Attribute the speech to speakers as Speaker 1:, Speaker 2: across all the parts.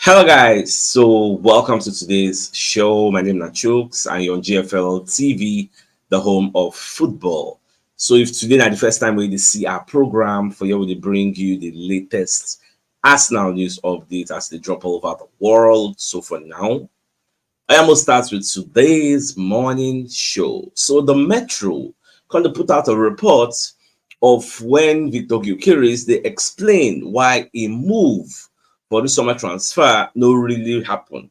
Speaker 1: Hello guys, so welcome to today's show. My name is CHUKS and you're on GFL TV, the home of football. So if today is the first time we see our program, for you to bring you the latest Arsenal news updates as they drop all over the world. So for now, I am going to start with today's morning show. So the Metro kind of put out a report of when Victor Gyokeres, they explained why a move for the summer transfer no really happen,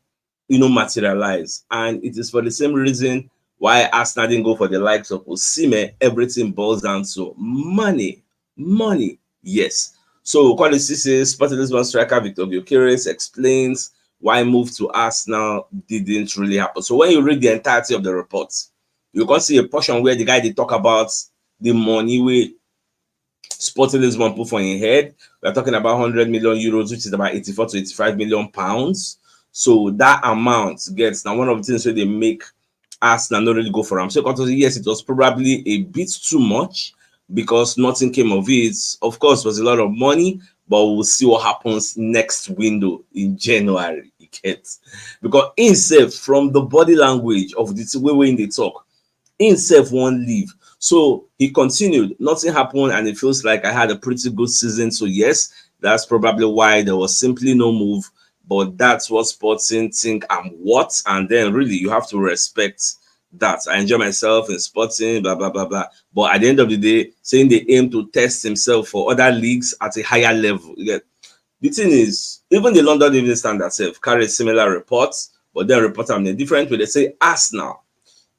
Speaker 1: materialize. And it is for the same reason why Arsenal didn't go for the likes of Osimhen. Everything boils down to money. Money, yes. So Kwame says Sporting Lisbon striker Victor Gyokeres explains why move to Arsenal didn't really happen. So when you read the entirety of the report, you can see a portion where the guy they talk about the money we Sporting Lisbon put for in head. We're talking about 100 million euros, which is about 84 to 85 million pounds. So that amount gets now one of the things where they make Arsenal not really go for him. So yes, it was probably a bit too much because nothing came of it. Of course, it was a lot of money, but we'll see what happens next window in January. You get, because himself, from the body language of the way they talk, himself won't leave. So he continued, nothing happened, and it feels like I had a pretty good season. So yes, that's probably why there was simply no move, but that's what Sporting think I'm what, and then really you have to respect that. I enjoy myself in Sporting, blah blah blah blah. But at the end of the day, saying they aim to test himself for other leagues at a higher level. You get, the thing is, even the London Evening Standard self carry similar reports, but then report them in a different way. They say Arsenal,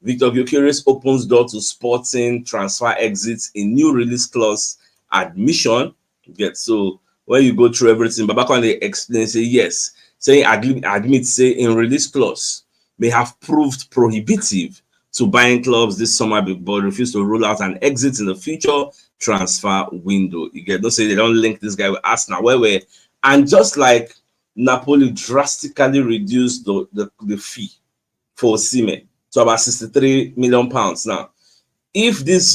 Speaker 1: Victor Gyokeres opens door to Sporting transfer exits in new release clause admission. Get, so when you go through everything, but back when they explain, say yes, saying admit say in release clause may have proved prohibitive to buying clubs this summer, but refuse to rule out an exit in the future transfer window. You get, don't say they don't link this guy with Arsenal. Where and just like Napoli drastically reduced the fee for Osimhen to about 63 million pounds now. If this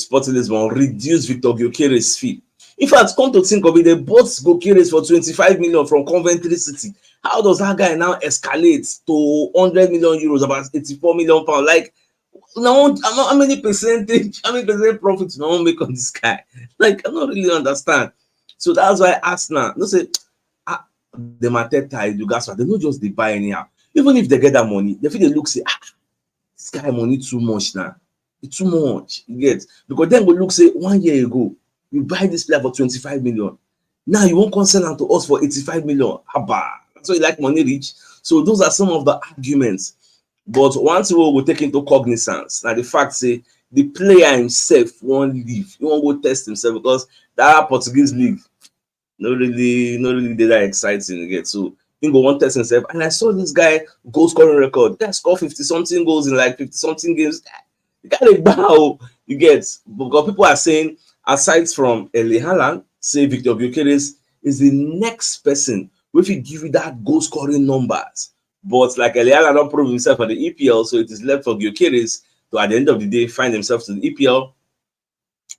Speaker 1: Sporting Lisbon reduce Victor Gyokeres' fee, in fact, come to think of it, they bought Gyokeres for 25 million from Coventry City. How does that guy now escalate to 100 million euros, about 84 million pounds? Like, now, how many percent profits now make on this guy? Like, I don't really understand. So that's why Arsenal, no say, the Mateta, they don't just they buy anyhow. Even if they get that money, they feel they look say, this guy money too much now. It's too much. You get, because then we look say 1 year ago, you buy this player for 25 million. Now you won't sell them to us for 85 million. Haba. So you like money rich. So those are some of the arguments. But once we will take into cognizance now the fact say the player himself won't leave. He won't go test himself because that Portuguese league not really that exciting again. So he go one test himself. And I saw this guy goal scoring record. That scored 50 something goals in like 50 something games. You got a bow, you get, because people are saying, aside from Erling Haaland, say Victor Gyokeres is the next person if he give you that goal scoring numbers. But like Erling Haaland don't prove himself for the EPL, so it is left for Gyokeres to at the end of the day find himself to the EPL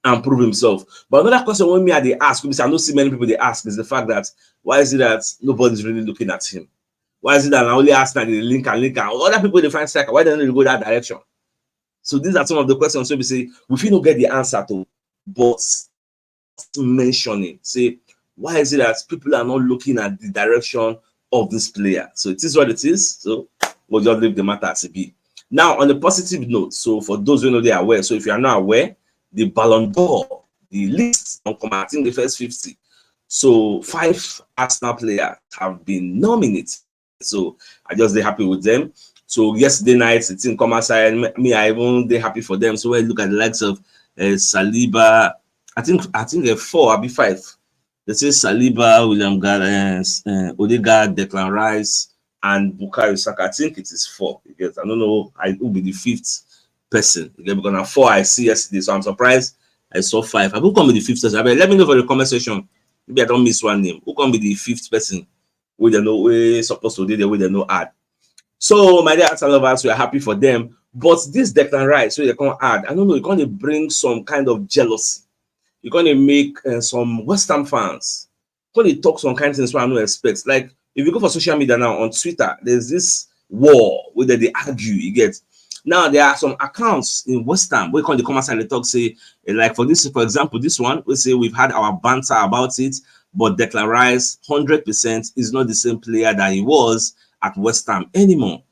Speaker 1: and prove himself. But another question when me they ask, because I don't see many people they ask, is the fact that why is it that nobody's really looking at him? Why is it that I only ask that they link and other people they find Saka? Why don't they go that direction? So these are some of the questions we say we feel not get the answer to, but mentioning, say, why is it that people are not looking at the direction of this player? So it is what it is. So we'll just leave the matter as it be. Now, on a positive note, so for those who know they are aware, so if you are not aware, the Ballon d'Or, the list on combating the first 50. So 5 Arsenal players have been nominated. So I just very happy with them. So yesterday night, the team come outside. Me, I even they happy for them. So when you look at the likes of Saliba, I think 4, I'll be 5. They say Saliba, William Gallagher, Odegaard, Declan Rice, and Bukayo Saka. I think it is 4. Because I don't know, I will be the 5th person. Because now 4 I see yesterday, so I'm surprised I saw 5. I will come be the 5th person. Let me know for the comment section. Maybe I don't miss one name. Who can be the 5th person? We don't know we supposed to do the way they know add. So my dear Arsenal lovers, we are happy for them. But this Declan Rice, so they can't add. I don't know, you're going to bring some kind of jealousy. You're going to make some West Ham fans. Going to talk some kind of things I don't expect. Like If you go for social media now on Twitter, there's this war where they argue. You get now there are some accounts in West Ham we call the comment side they talk say like for this, for example, this one we say we've had our banter about it, but Declan Rice 100% is not the same player that he was at West Ham anymore.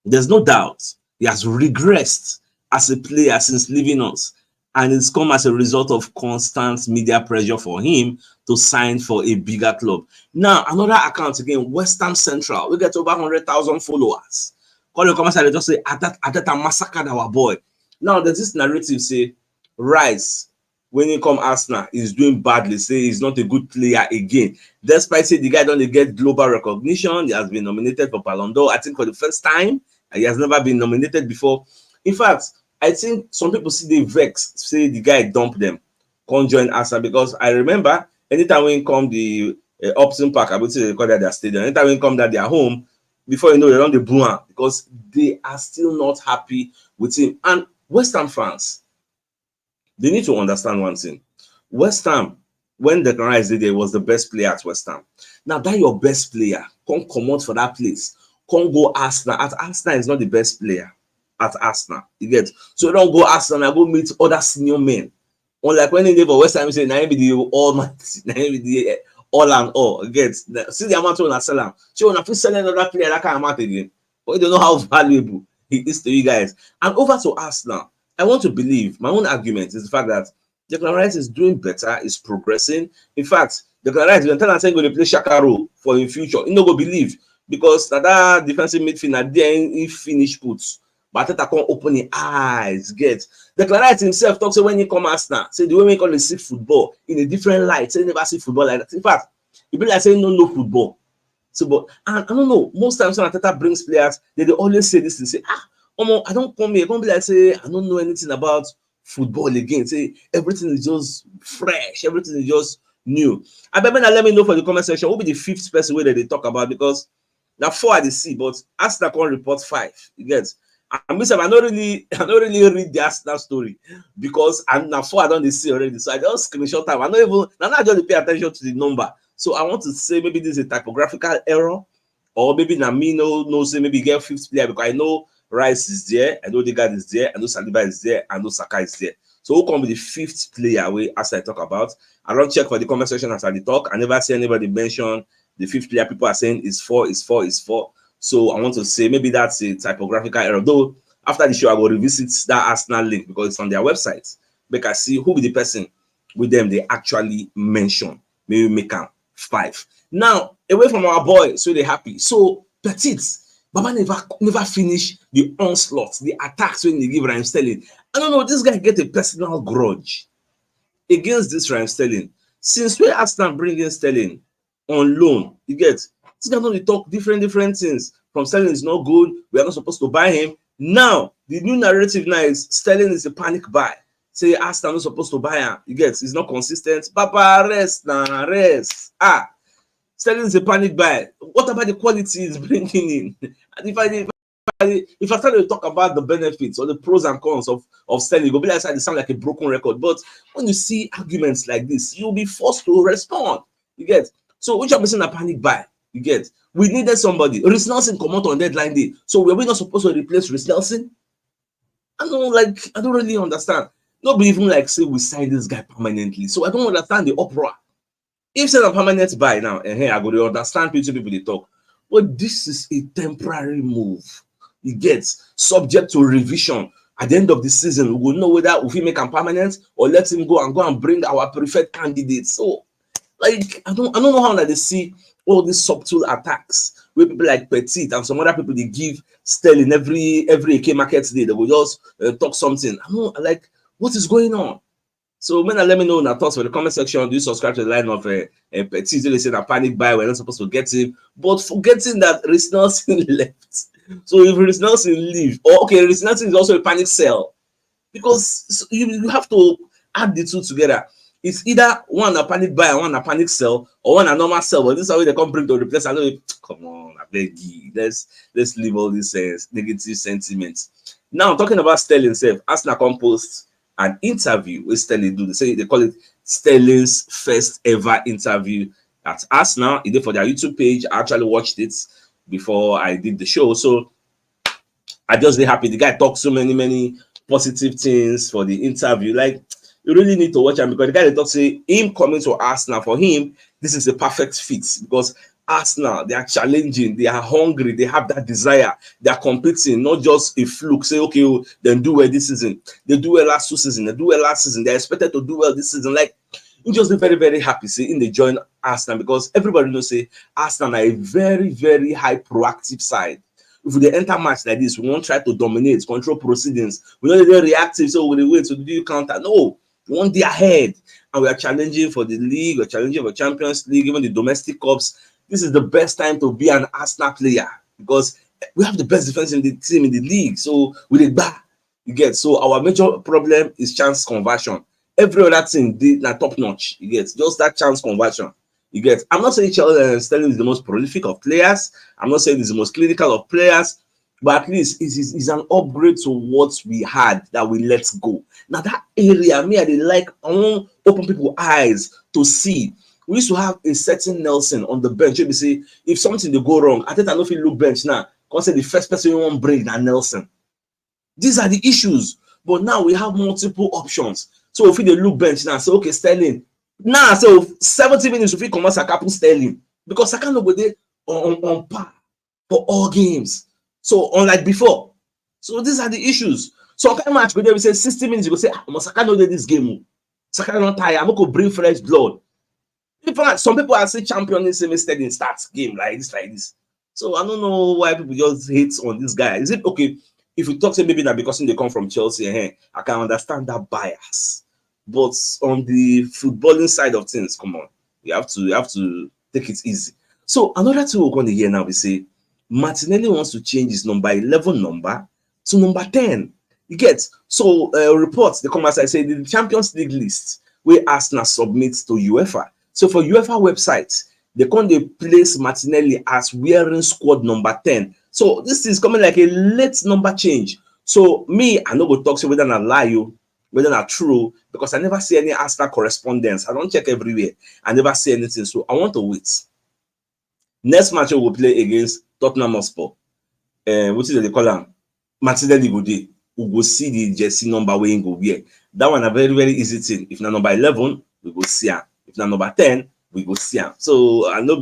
Speaker 1: There's no doubt he has regressed as a player since leaving us, and it's come as a result of constant media pressure for him to sign for a bigger club. Now, another account again, West Ham Central, we get over 100,000 followers. Call the comments and just say, Ateta massacred our boy. Now, there's this narrative say, Rice, when he come Arsenal, is doing badly, say he's not a good player again. Despite say the guy don't get global recognition, he has been nominated for Ballon d'Or, I think for the first time. He has never been nominated before. In fact, I think some people see the vex, say the guy dumped them, can't join Arsenal, because I remember anytime when come the Upton Park, I would say they call that their stadium, anytime when come that their home, before you know, they're on the boo because they are still not happy with him. And West Ham fans, they need to understand one thing. West Ham, when Declan Rice did it, was the best player at West Ham. Now that your best player can't come out for that place, can't go Arsenal. At Arsenal is not the best player at Arsenal. You get so you don't go Arsenal and go meet other senior men. Unlike when they for West Ham, you say now be the almighty, now be the all and all. You get see the amount of sell him. So when I feel selling another player that kind of amount again, but you don't know how valuable he is to you guys. And over to Arsenal, I want to believe my own argument is the fact that Declan Rice is doing better, is progressing. In fact, Declan Rice, when tell saying going to play Saka role for in future, you know go believe because that defensive midfielder there he finish puts. But I can't open the eyes. Get Declan Rice himself talks when he come Arsenal, say the way we call see football in a different light. Say never see football like that. In fact, it be like saying no football. So, but and I don't know. Most times when Ateta brings players, they always say this. They say, I don't come here. Come be like say I don't know anything about football again. Say everything is just fresh. Everything is just new. I bet let me know for the comment section. What will be the fifth person way that they talk about because now 4 at the sea, but Arsenal can report 5. You get. I don't really read the Arsenal story because I'm now 4 I don't see already. So I just screenshot time. I'm not just pay attention to the number. So I want to say maybe this is a typographical error, or maybe Namino knows say maybe get 5th player because I know Rice is there, I know Odegaard is there, I know Saliba is there, I know Saka is there. So who come with the 5th player we as I talk about? I don't check for the comment section as I talk. I never see anybody mention the 5th player. People are saying is 4, is 4, is 4. So I want to say maybe that's a typographical error. Though after the show, I will revisit that Arsenal link because it's on their website. Make I see who be the person with them they actually mention. Maybe make them 5. Now, away from our boy, so they happy. So Petit, Baba never finish the onslaught, the attacks when they give Raheem Sterling. I don't know, this guy get a personal grudge against this Raheem Sterling. Since we Arsenal bringing Sterling on loan, you get this guy only talk different things. From Sterling is not good. We are not supposed to buy him. Now the new narrative now is Sterling is a panic buy. Say Arsenal not supposed to buy him. You get it's not consistent. Papa rest now rest. Sterling is a panic buy. What about the quality he's bringing in? And if I start to talk about the benefits or the pros and cons of Sterling, it will be like it sound like a broken record. But when you see arguments like this, you'll be forced to respond. You get so which are missing a panic buy. You get we needed somebody. Reece Nelson come out on deadline day. So were we not supposed to replace Reece Nelson? I don't really understand. Nobody even like say we sign this guy permanently. So I don't understand the uproar. If it's a permanent buy now, and here I go to understand people they talk. But this is a temporary move. It gets subject to revision. At the end of the season, we will know whether we make him permanent or let him go and bring our preferred candidates. So, like, I don't know how they see all these subtle attacks where people like Petit and some other people they give Sterling every AK market day. They will just talk something. I don't like what is going on. So when let me know in the thoughts for the comment section. Do you subscribe to the line of Petit? They say that panic buy, we're not supposed to get him, but forgetting that Reece Nelson left. So if Reece Nelson leave, or okay, Reece Nelson is also a panic sell because you have to add the two together. It's either one a panic buy and one a panic sell, or one a normal sell. But this is how they come bring to replace. I know. Come on, I beg you. Let's leave all these negative sentiments. Now talking about Sterling himself, Arsenal compost an interview with Sterling. They call it Sterling's first ever interview at Arsenal. He did for their YouTube page. I actually watched it before I did the show. So I just really happy. The guy talked so many positive things for the interview. Like, you really need to watch him, because the guy that talks, say him coming to Arsenal, for him, this is a perfect fit, because Arsenal, they are challenging, they are hungry, they have that desire, they are competing, not just a fluke. Say, okay, oh, then do well this season. They do well last 2 seasons, they do well last season, they're expected to do well this season. Like, you just be very happy seeing they join Arsenal, because everybody knows, say Arsenal are a very high proactive side. If we enter match like this, we won't try to dominate, control proceedings. We don't get reactive, so we wait. So do you counter? No, we want the ahead, and we are challenging for the league. We're challenging for Champions League, even the domestic cups. This is the best time to be an Arsenal player, because we have the best defense in the team in the league. So with the bar, you get. So our major problem is chance conversion. Every other thing did not top notch. You get just that chance conversion. You get. I'm not saying Sterling is the most prolific of players. I'm not saying he's the most clinical of players, but at least it's an upgrade to what we had that we let go. Now that area, me, I want open people's eyes to see. We used to have a certain Nelson on the bench. You say if something they go wrong, I think I know if you look bench now, because the first person you want bring that Nelson. These are the issues. But now we have multiple options. So if they look bench now, say okay, Sterling. Now, so 70 minutes if we come out Saka put Sterling, because Saka no go there on par for all games. So unlike before. So these are the issues. So kind of match go there, we say 60 minutes, you go say, Saka no dey this game. Saka not tired. I'm going to bring fresh blood. Some people are saying championing same Sterling starts game like this. So I don't know why people just hate on this guy. Is it okay if we talk, say maybe that because they come from Chelsea, I can understand that bias. But on the footballing side of things, come on, you have to take it easy. So another thing we're going to hear now, we say Martinelli wants to change his number 11 number to number 10. You get. So reports, they come as I say, the Champions League list where Arsenal submits to UEFA. So for UEFA website, they can't place Martinelli as wearing squad number 10. So this is coming like a late number change. So me, I know go talk to whether I lie you, whether not true, because I never see any Arsenal correspondence. I don't check everywhere. I never see anything. So I want to wait. Next match we will play against Tottenham Hotspur. What is it they call him? Martinelli go dey. We go see the jersey number where he go wear. That one a very easy thing. If not number 11, we go see him. If not number 10, we go see him. So I no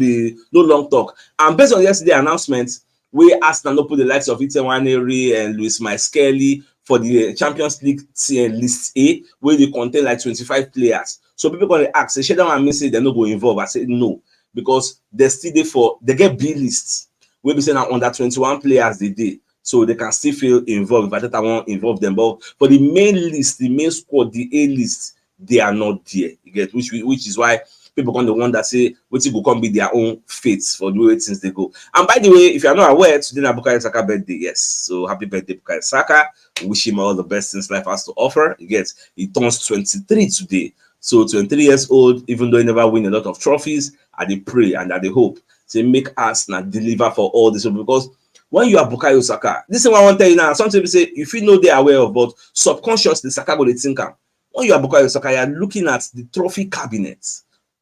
Speaker 1: long talk. And based on yesterday's announcement, we Arsenal no put the likes of Ite and Luis Skelly for the Champions League list A, where they contain like 25 players. So people going to ask, say, that one means they're not going to involve. I said no, because they're still there they get B lists. We'll be saying that under 21 players they did. So they can still feel involved. If I want to involve them, but for the main list, the main squad, the A list, they are not there. You get, which is why people going to wonder, say, what it will come be their own fates for the way things they go. And by the way, if you are not aware, today is Bukayo Saka birthday. Yes, so happy birthday, Bukayo Saka. Wish him all the best things life has to offer. He turns 23 today. So 23 years old, even though he never win a lot of trophies, I dey pray and I dey hope to make us not deliver for all this, because when you are Bukayo Saka, this is what I want to tell you now. Something people say, if you know they are aware of, but subconsciously Saka go dey think am. When you are Bukayo Saka, you are looking at the trophy cabinet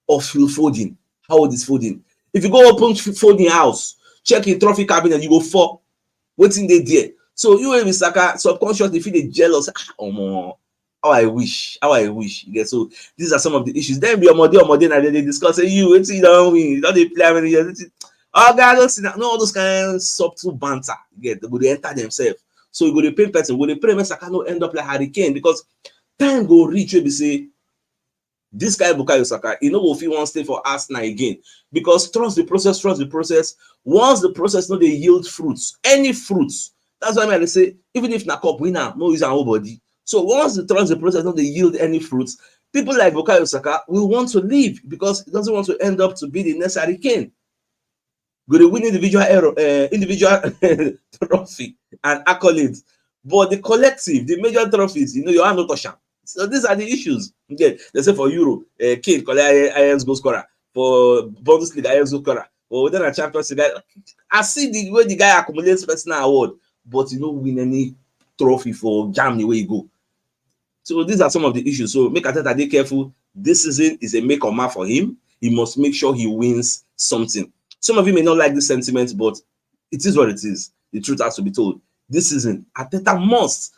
Speaker 1: of Phil Foden. How old is Foden? If you go open Foden house, check the trophy cabinet, you go for waiting there. So you and Saka subconsciously feel jealous. How I wish. Yeah, so these are some of the issues. Then be Omode and they discuss you don't win, you don't play how many years. Oh God, don't see that. No, all those kind of subtle banter. Yeah, they go to enter themselves. So you go to pay person, go to pray when Saka no end up like Harry Kane, because time go reach where we say this guy Bukayo Saka, he no go fit wan stay for Arsenal again, because trust the process. Once the process no dey yield fruits, any fruits, that's why I say even if na cup winner, no use am whole body. So once the trust the process no dey yield any fruits, people like Bukayo Saka will want to leave, because he doesn't want to end up to be the next Harry Kane. Go to win individual trophy and accolades, but the collective, the major trophies, you have no touch am. So these are the issues. Okay, they say for Euro, Kane collect Ajax goal scorer, for Bundesliga Ajax goal scorer, for within a Champions League. I see the way the guy accumulates personal award, but you don't win any trophy for Germany where you go. So these are some of the issues. So make Arteta dey careful. This season is a make or mark for him. he must make sure he wins something. Some of you may not like this sentiment, but it is what it is. The truth has to be told. This season, Arteta must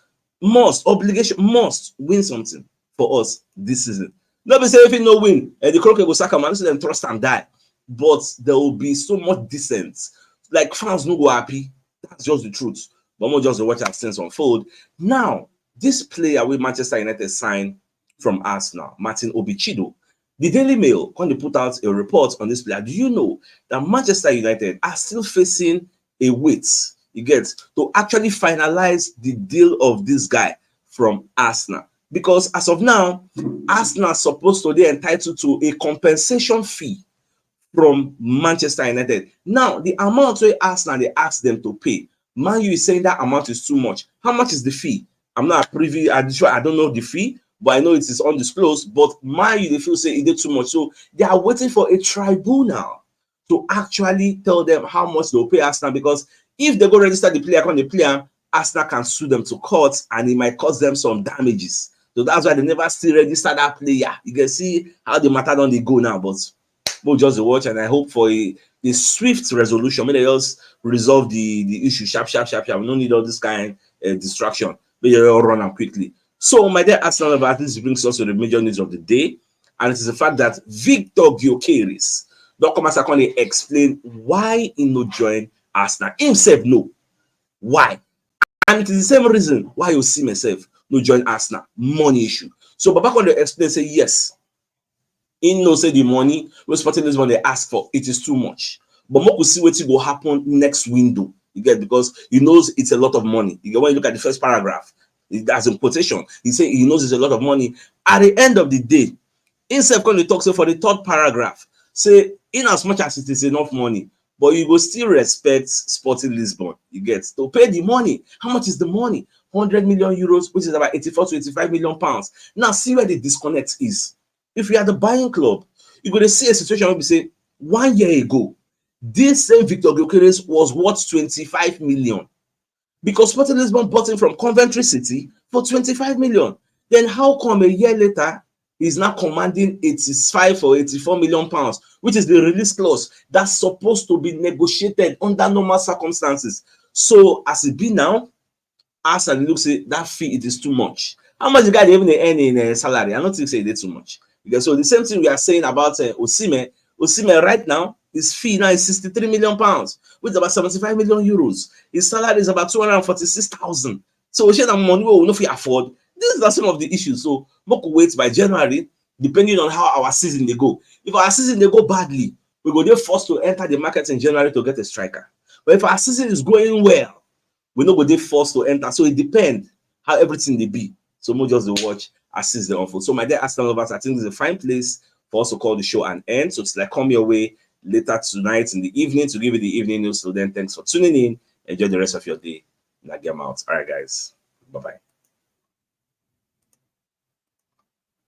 Speaker 1: win something for us this season. Not be say if he no win, the crooked go Saka man, them trust and die. But there will be so much dissent. Like fans no go happy. That's just the truth. But more just watch our things unfold. Now, this player with Manchester United signed from Arsenal, Martin Chido. The Daily Mail, when they put out a report on this player, do you know that Manchester United are still facing a wait, you get, to actually finalize the deal of this guy from Arsenal? Because as of now, Arsenal are supposed to be entitled to a compensation fee from Manchester United. Now, the amount where Arsenal they ask them to pay, Man U is saying that amount is too much. How much is the fee? I'm not privy. I don't know the fee, but I know it is undisclosed. But Man U, they feel say it did too much, so they are waiting for a tribunal to actually tell them how much they'll pay Arsenal. Because if they go register the player on the player, Arsenal can sue them to court, and it might cause them some damages. So that's why they never still register that player. You can see how the matter don't they go now, but we'll just watch, and I hope for a swift resolution. May they just resolve the issue sharp. We don't need all this kind of distraction. But they all run out quickly. So, my dear Arsenal lovers, this brings us to the major news of the day, and it is the fact that Victor Gyokeres, Dr. Masakone, explained why he no join Arsenal. Himself no. Why? And it is the same reason why you see myself no join Arsenal. Money issue. So Babakone explain, say yes. He knows say the money we're Sporting Lisbon they ask for, it is too much. But more could see what will happen next window. You get, because he knows it's a lot of money. You get, when you look at the first paragraph, that's in quotation. He say he knows it's a lot of money. At the end of the day, himself going to talk, so for the third paragraph, say in as much as it is enough money, but you will still respect Sporting Lisbon. You get to pay the money. How much is the money? 100 million euros, which is about 84 to 85 million pounds. Now see where the disconnect is. If you are the buying club, you're going to see a situation where we say 1 year ago, this same Victor Gyokeres was worth 25 million. Because Sporting Lisbon bought him from Coventry City for 25 million. Then how come a year later he's now commanding 85 or 84 million pounds, which is the release clause that's supposed to be negotiated under normal circumstances? So as it be now, Arsenal looks at that fee, it is too much. How much the guy even earn in salary? I don't think say they too much. Because so the same thing we are saying about Osimhen. Osimhen right now, his fee now is 63 million pounds, which is about 75 million euros. His salary is about 246,000. So we share that money we will not afford. These are some of the issues. So we could wait by January, depending on how our season they go. If our season they go badly, we go there forced to enter the market in January to get a striker. But if our season is going well, we know they forced to enter. So it depends how everything they be. So we'll just watch as season unfold. So my dear Arsenal lovers, I think this is a fine place for us to call the show an end. So it's like come your way later tonight in the evening to give you the evening news. So then thanks for tuning in. Enjoy the rest of your day. Now get out. All right, guys. Bye-bye.